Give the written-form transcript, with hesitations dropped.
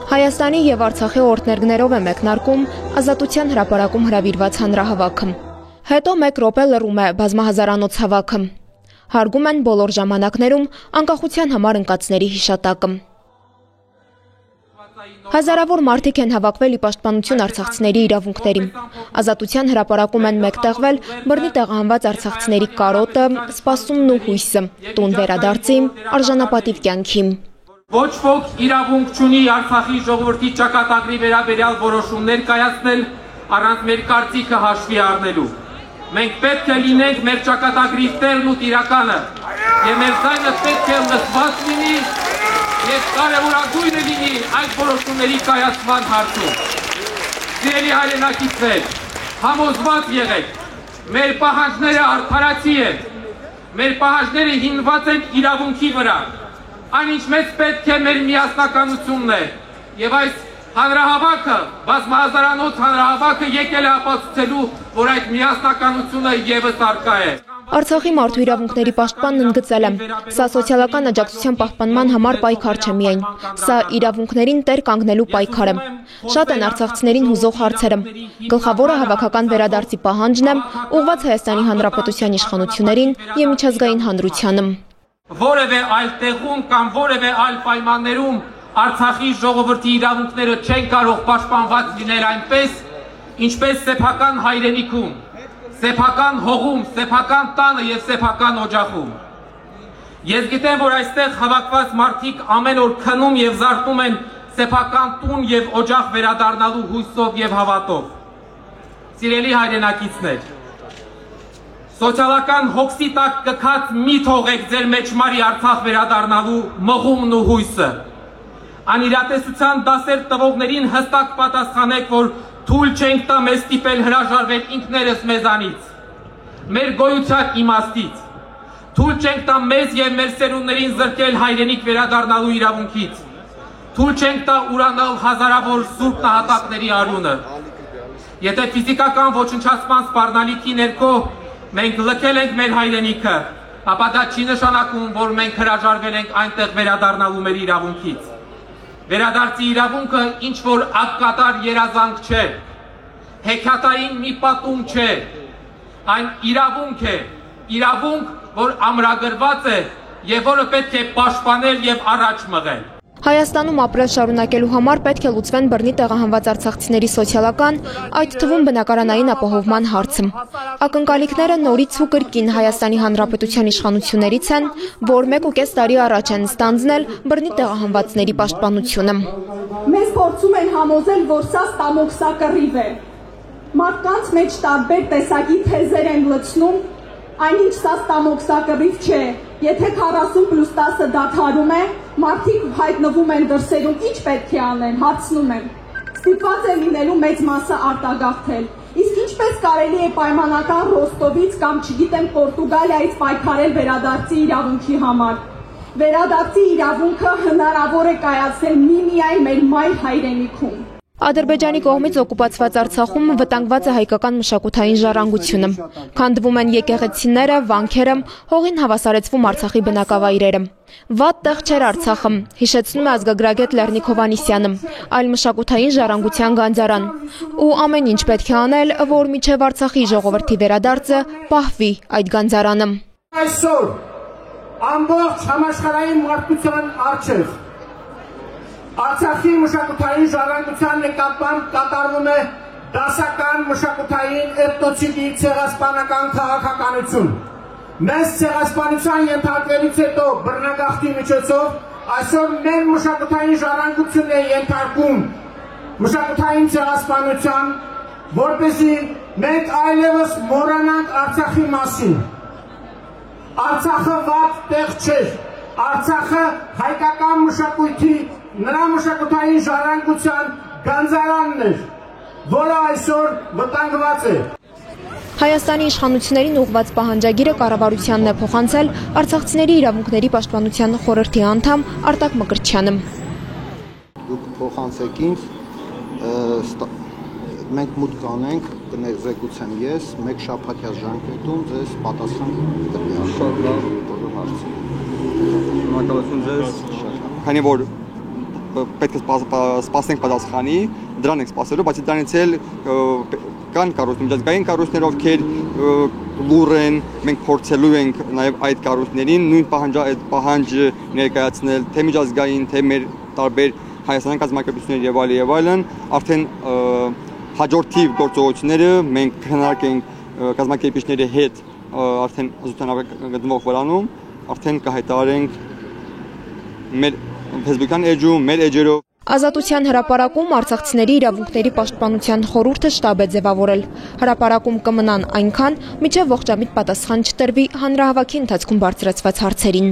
Հայաստանի և Արցախի օրդներգներով է մեկնարկում Ազատության հրապարակում հրավիրված հանրահավաքը։ Հետո մեկ րոպե լռում է բազմահազարանոց հավաքը։ Հարգում են բոլոր ժամանակներում անկախության համար ընկածների հիշատակը։ Հազարավոր մարդիկ են հավաքվել ի պաշտպանություն արցախցիների իրավունքների։ Ազատության հրապարակում են մեկտեղվել բռնի տեղահանված արցախցիների կարոտը, սպասումն ու հույսը, տուն վերադարձի, արժանապատիվ կյանքի։ Ոչ ոք իրավունք չունի Արցախի ժողովրդի ճակատագրի վերաբերյալ որոշումներ կայացնել առանց մեր կարծիքը հաշվի առնելու։ Մենք պետք է լինենք մեր ճակատագրի տերն ու տիրականը, եւ մեր ձայնը պետք է լսված լինի եւ կարեւորագույնը լինի այդ որոշումների կայացման հարցում։ Սիրելի հայրենակիցներ, համոզված եղեք, մեր պահանջները արդարացի են, մեր պահանջները հիմնված են իրավունքի վրա։ Այնինչ մեզ պետք է մեր միասնականությունն է, եւ այս հանրահավաքը, բազմահազարանոց հանրահավաքը եկել է ապացուցելու, որ այդ միասնականությունը եւս առկա է։ Արցախի մարդու իրավունքների պաշտպանն ընդգծել է. Սա սոցիալական աջակցության պահպանման համար պայքար չէ միայն, սա իրավունքներին տեր կանգնելու պայքար է։ Շատ են արցախցիներին հուզող հարցերը։ Գլխավորը հավաքական վերադարձի պահանջն է, ուղղված Հայաստանի Հանրապետության իշխանություններին եւ միջազգային հանրությանը։ Որևէ այլ տեղում կամ որևէ այլ պայմաններում Արցախի ժողովրդի իրավունքները չեն կարող պաշտպանված լինել այնպես, ինչպես սեփական հայրենիքում, սեփական հողում, սեփական տանը եւ սեփական օջախում։ Ես գիտեմ, որ այստեղ հավաքված մարդիկ ամեն օր քնում եւ զարթնում են սեփական տուն եւ օջախ վերադառնալու հույսով եւ հավատով։ Սիրելի հայրենակիցներ, սոցիալական հոգսի տակ կքած մի թողեք ձեր մեջմարի Արցախ վերադառնալու մղումն ու հույսը։ Անիրատեսության դասեր տվողներին հստակ պատասխանեք, որ թույլ չենք տա մեզ ստիպել հրաժարվել ինքներս մեզանից, մեր գոյության իմաստից, թույլ չենք տա մեզ եւ մեր սերունդներին զրկել հայրենիք վերադառնալու իրավունքից, թույլ չենք տա ուրանալ հազարավոր սուրբ նահատակների արյունը։ Եթե ֆիզիկական ոչնչացման սպառնալիքի ներքո մենք լքել ենք մեր հայրենիքը, ապա դա չի նշանակում, որ մենք հրաժարվել ենք այնտեղ վերադառնալու մեր իրավունքից։ Վերադարձի իրավունքը ինչ որ ակկատար երազանք չէ, հեքիաթային մի պատում չէ, այն իրավունք է, իրավունք, որ ամրագրված է եւ որը պետք է պաշտպանել եւ առաջ մղել։ Հայաստանում ապրել շարունակելու համար պետք է լուծվեն բռնի տեղահանված արցախցիների սոցիալական, այդ թվում բնակարանային ապահովման հարցը։ Ակնկալիքները նորից ու կրկին Հայաստանի Հանրապետության իշխանություններից են, որ 1.5 տարի առաջ են ստանձնել բռնի տեղահանվածների պաշտպանությունը։ Մեզ փորձում են համոզել, որ սա ստամոքսակռիվ է։ Մարդկանց մեջ տարբեր տեսակի թեզեր են լցնում, այնինչ սա ստամոքսակռիվ չէ։ Եթե 40+10-ը դադարում է, մարդիկ հայտնվում են դրսերում, ինչ պետք է անեն, հարցնում եմ։ Ստիպված է լինելու մեծ մասը արտագաղթել։ Իսկ ինչպես կարելի է պայմանական Ռոստովից կամ չգիտեմ Պորտուգալիայից պայքարել վերադարձի իրավունքի համար։ Վերադարձի իրավունքը հնարավոր է կայացնել միմիայն մեր մայր հայրենիքում։ Ադրբեջանի կողմից օկուպացված Արցախում վտանգված է հայկական մշակութային ժառանգությունը։ Քանդվում են եկեղեցիները, վանքերը, հողին հավասարեցվում Արցախի բնակավայրերը։ Վատ տեղ չէր Արցախը, հիշեցնում է ազգագրագետ Լեռնիկ Հովհաննիսյանը, այլ մշակութային ժառանգության գանձարան։ Ու ամեն ինչ պետք է անել, որ մինչև Արցախի ժողովրդի վերադարձը պահվի այդ գանձարանը։ Այսօր ամբողջ համաշխարհային մարդկության առջև Արցախի մշակութային ժառանգության նկատմամբ կատարվում է դասական մշակութային էթնոցիդի ցեղասպանական քաղաքականություն։ Մեծ ցեղասպանության ենթարկվելուց հետո բռնագաղթի միջոցով այսօր մեր մշակութային ժառանգությունն է ենթարկում մշակութային ցեղասպանության, որպեսզի մենք այլևս մոռանանք Արցախի մասին։ Արցախը վատ տեղ չէր, Արցախը հայկական մշակույթի նրա մշակութային ժառանգության գանձարանն էր, որը այսօր վտանգված է։ Հայաստանի իշխանություններին ուղղված պահանջագիրը կառավարությանն է փոխանցել արցախցիների իրավունքների պաշտպանության խորհրդի անդամ Արտակ Մկրտչյանը։ Դուք փոխանցեք ինձ, մենք մուտք կանենք, կներզեկուցեմ ես, մեկ շաբաթյա ժամկետում ձեզ պատասխան կտվի։ Շատ լավ, բոլոր հարցերը։ Շնորհակալություն ձեզ։ Քանի որ պետք է սպասենք պատասխանի, դրան ենք սպասելու, բայց դրանից էլ կան կառույցներ, միջազգային կառույցներ, ովքեր լուր են, մենք փորձելու ենք նաև այդ կառույցներին նույն պահանջը ներկայացնել, թե միջազգային, թե մեր տարբեր հայաստանյան կազմակերպություններ եւ այլն, արդեն հաջորդիվ գործողությունները մենք քննարկենք կազմակերպիչների հետ արդեն զուտանավը գտնվող վրանում, արդեն կհայտարարենք մեր Facebook-յան էջում, մեր էջերով։ Ազատության հրապարակում արցախցիների իրավունքների պաշտպանության խորհուրդը շտաբ է ձևավորել։ Հրապարակում կմնան այնքան, մինչև ողջամիտ պատասխան չտրվի հանրահավաքի ընթացքում բարձրացված հարցերին։